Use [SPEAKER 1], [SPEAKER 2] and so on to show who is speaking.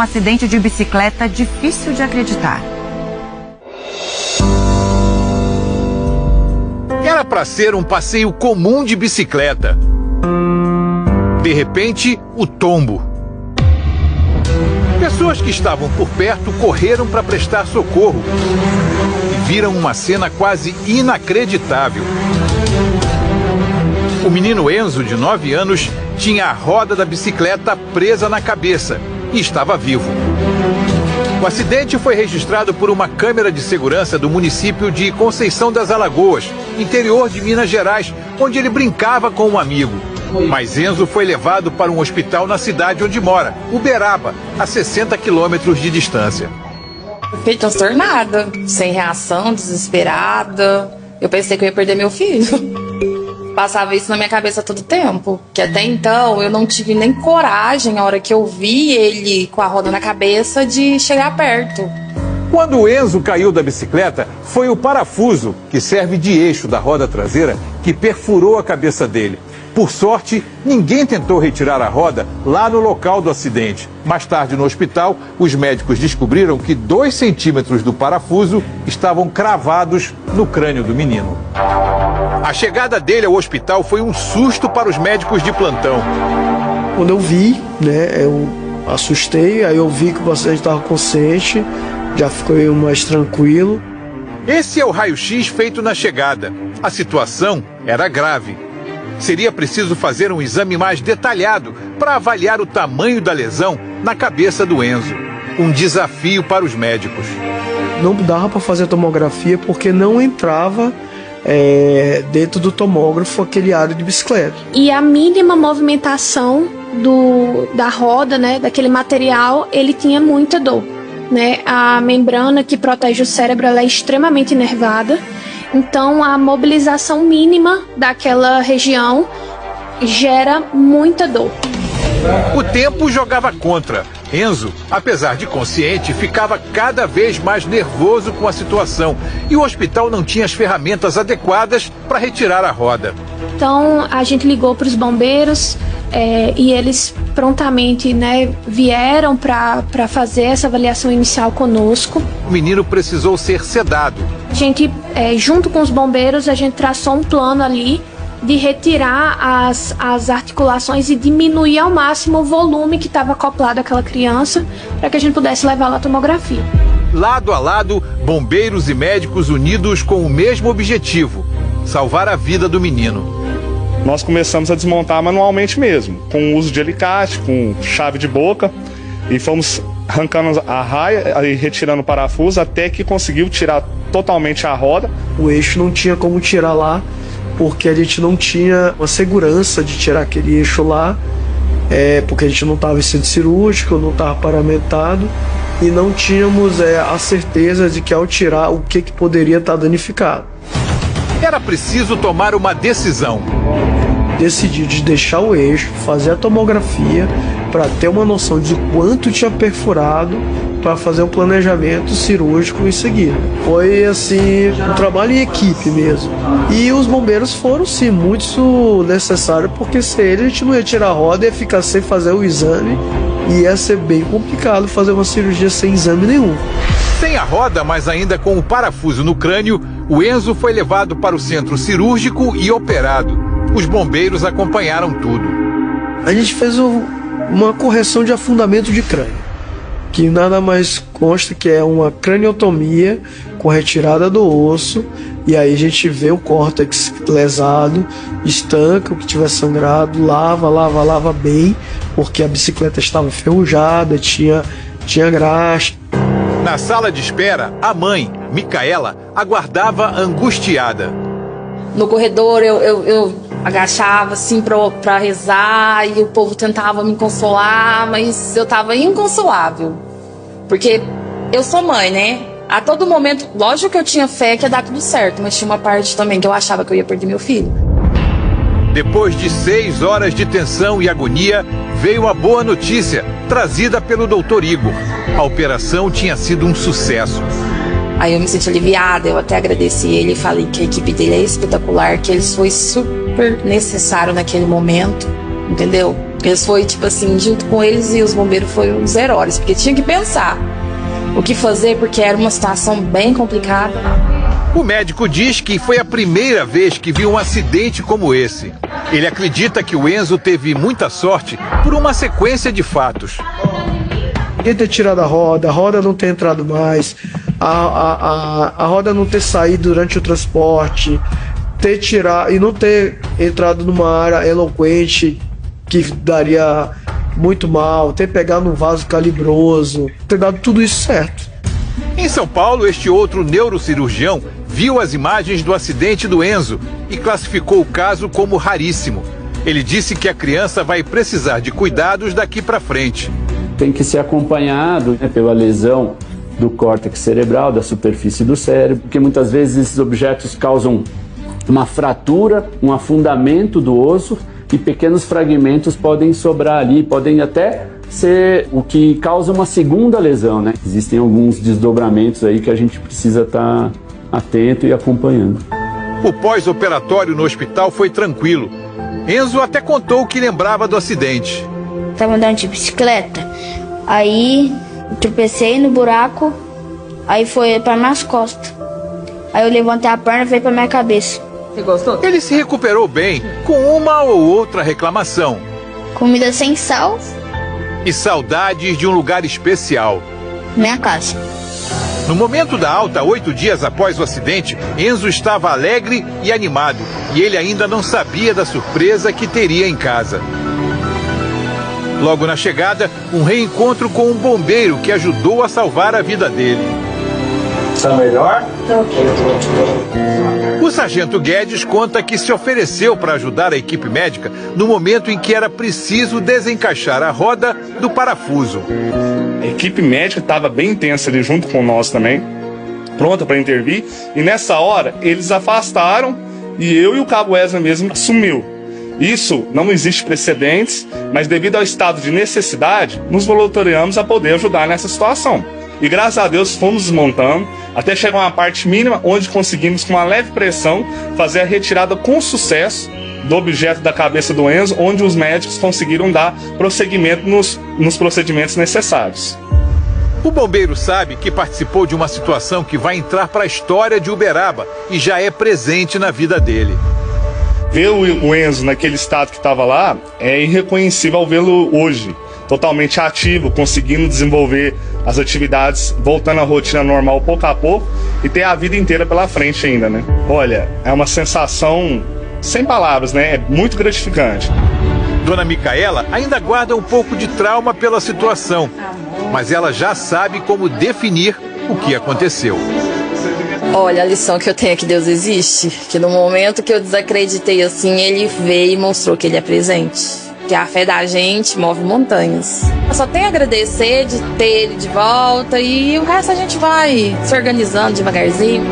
[SPEAKER 1] acidente de bicicleta difícil de acreditar.
[SPEAKER 2] Era para ser um passeio comum de bicicleta. De repente, o tombo. Pessoas que estavam por perto correram para prestar socorro e viram uma cena quase inacreditável. O menino Enzo, de 9 anos, tinha a roda da bicicleta presa na cabeça e estava vivo. O acidente foi registrado por uma câmera de segurança do município de Conceição das Alagoas, interior de Minas Gerais, onde ele brincava com um amigo. Mas Enzo foi levado para um hospital na cidade onde mora, Uberaba, a 60 quilômetros de distância.
[SPEAKER 3] Eu fiquei transtornada, sem reação, desesperada. Eu pensei que eu ia perder meu filho. Passava isso na minha cabeça todo tempo, que até então eu não tive nem coragem, a hora que eu vi ele com a roda na cabeça, de chegar perto.
[SPEAKER 2] Quando o Enzo caiu da bicicleta, foi o parafuso, que serve de eixo da roda traseira, que perfurou a cabeça dele. Por sorte, ninguém tentou retirar a roda lá no local do acidente. Mais tarde, no hospital, os médicos descobriram que 2 centímetros do parafuso estavam cravados no crânio do menino. A chegada dele ao hospital foi um susto para os médicos de plantão.
[SPEAKER 4] Quando eu vi, eu assustei, aí eu vi que o paciente estava consciente, já fiquei mais tranquilo.
[SPEAKER 2] Esse é o raio-x feito na chegada. A situação era grave. Seria preciso fazer um exame mais detalhado para avaliar o tamanho da lesão na cabeça do Enzo. Um desafio para os médicos.
[SPEAKER 4] Não dava para fazer tomografia porque não entrava dentro do tomógrafo aquele aro de bicicleta.
[SPEAKER 5] E a mínima movimentação da roda, daquele material, ele tinha muita dor. A membrana que protege o cérebro, ela é extremamente inervada. Então, a mobilização mínima daquela região gera muita dor.
[SPEAKER 2] O tempo jogava contra. Enzo, apesar de consciente, ficava cada vez mais nervoso com a situação. E o hospital não tinha as ferramentas adequadas para retirar a roda.
[SPEAKER 5] Então, a gente ligou para os bombeiros e eles prontamente vieram para fazer essa avaliação inicial conosco.
[SPEAKER 2] O menino precisou ser sedado.
[SPEAKER 5] A gente, junto com os bombeiros, a gente traçou um plano ali de retirar as articulações e diminuir ao máximo o volume que estava acoplado àquela criança para que a gente pudesse levá-la à tomografia.
[SPEAKER 2] Lado a lado, bombeiros e médicos unidos com o mesmo objetivo: salvar a vida do menino.
[SPEAKER 6] Nós começamos a desmontar manualmente mesmo, com o uso de alicate, com chave de boca, e fomos arrancando a raia e retirando o parafuso até que conseguiu tirar totalmente a roda.
[SPEAKER 4] O eixo não tinha como tirar lá, porque a gente não tinha uma segurança de tirar aquele eixo lá, porque a gente não estava em centro cirúrgico, não estava paramentado, e não tínhamos a certeza de que ao tirar o que poderia estar danificado.
[SPEAKER 2] Era preciso tomar uma decisão.
[SPEAKER 4] Decidi de deixar o eixo, fazer a tomografia para ter uma noção de quanto tinha perfurado, para fazer um planejamento cirúrgico em seguida. Foi assim, um trabalho em equipe mesmo. E os bombeiros foram sim muito necessários, porque sem ele a gente não ia tirar a roda, ia ficar sem fazer o exame e ia ser bem complicado fazer uma cirurgia sem exame nenhum.
[SPEAKER 2] Sem a roda, mas ainda com o parafuso no crânio, o Enzo foi levado para o centro cirúrgico e operado. Os bombeiros acompanharam tudo.
[SPEAKER 4] A gente fez uma correção de afundamento de crânio, que nada mais consta que é uma craniotomia com retirada do osso, e aí a gente vê o córtex lesado, estanca o que tiver sangrado, lava bem, porque a bicicleta estava enferrujada, tinha graxa.
[SPEAKER 2] Na sala de espera, a mãe, Micaela, aguardava angustiada.
[SPEAKER 3] No corredor eu agachava assim pra rezar e o povo tentava me consolar, mas eu tava inconsolável. Porque eu sou mãe, A todo momento, lógico que eu tinha fé que ia dar tudo certo, mas tinha uma parte também que eu achava que eu ia perder meu filho.
[SPEAKER 2] Depois de 6 horas de tensão e agonia, veio a boa notícia, trazida pelo Dr. Igor. A operação tinha sido um sucesso.
[SPEAKER 3] Aí eu me senti aliviada, eu até agradeci ele e falei que a equipe dele é espetacular, que ele foi super necessário naquele momento, entendeu? Eles foi, tipo assim, junto com eles e os bombeiros foram os heróis, porque tinha que pensar o que fazer, porque era uma situação bem complicada.
[SPEAKER 2] O médico diz que foi a primeira vez que viu um acidente como esse. Ele acredita que o Enzo teve muita sorte por uma sequência de fatos.
[SPEAKER 4] Ninguém ter tirado a roda não ter entrado mais, a roda não ter saído durante o transporte, ter tirado e não ter entrado numa área eloquente que daria muito mal, ter pegado um vaso calibroso, ter dado tudo isso certo.
[SPEAKER 2] Em São Paulo, este outro neurocirurgião viu as imagens do acidente do Enzo e classificou o caso como raríssimo. Ele disse que a criança vai precisar de cuidados daqui para frente.
[SPEAKER 7] Tem que ser acompanhado, né, pela lesão do córtex cerebral, da superfície do cérebro, porque muitas vezes esses objetos causam uma fratura, um afundamento do osso e pequenos fragmentos podem sobrar ali, podem até ser o que causa uma segunda lesão, né? Existem alguns desdobramentos aí que a gente precisa estar atento e acompanhando.
[SPEAKER 2] O pós-operatório no hospital foi tranquilo. Enzo até contou o que lembrava do acidente.
[SPEAKER 8] Tava andando de bicicleta, aí tropecei no buraco, aí foi para minhas costas. Aí eu levantei a perna e veio para minha cabeça.
[SPEAKER 3] Você gostou?
[SPEAKER 2] Ele se recuperou bem, com uma ou outra reclamação.
[SPEAKER 8] Comida sem sal,
[SPEAKER 2] E saudades de um lugar especial.
[SPEAKER 8] minha casa.
[SPEAKER 2] No momento da alta, 8 dias após o acidente, Enzo estava alegre e animado. E ele ainda não sabia da surpresa que teria em casa. Logo na chegada, um reencontro com um bombeiro que ajudou a salvar a vida dele.
[SPEAKER 7] Está melhor?
[SPEAKER 2] O sargento Guedes conta que se ofereceu para ajudar a equipe médica no momento em que era preciso desencaixar a roda do parafuso.
[SPEAKER 6] A equipe médica estava bem intensa ali junto com nós também, pronta para intervir. E nessa hora, eles afastaram e eu e o cabo Wesley mesmo sumiu. Isso não existe precedentes, mas devido ao estado de necessidade, nos voluntariamos a poder ajudar nessa situação. E graças a Deus fomos desmontando, até chegar uma parte mínima onde conseguimos com uma leve pressão fazer a retirada com sucesso do objeto da cabeça do Enzo, onde os médicos conseguiram dar prosseguimento nos procedimentos necessários.
[SPEAKER 2] O bombeiro sabe que participou de uma situação que vai entrar para a história de Uberaba e já é presente na vida dele.
[SPEAKER 6] Ver o Enzo naquele estado que estava lá é irreconhecível ao vê-lo hoje, totalmente ativo, conseguindo desenvolver as atividades, voltando à rotina normal pouco a pouco e ter a vida inteira pela frente ainda, né? Olha, é uma sensação sem palavras, né? É muito gratificante.
[SPEAKER 2] Dona Micaela ainda guarda um pouco de trauma pela situação, mas ela já sabe como definir o que aconteceu.
[SPEAKER 3] Olha, a lição que eu tenho é que Deus existe, que no momento que eu desacreditei assim, Ele veio e mostrou que Ele é presente. Que a fé da gente move montanhas. Eu só tenho a agradecer de ter Ele de volta e o resto a gente vai se organizando devagarzinho.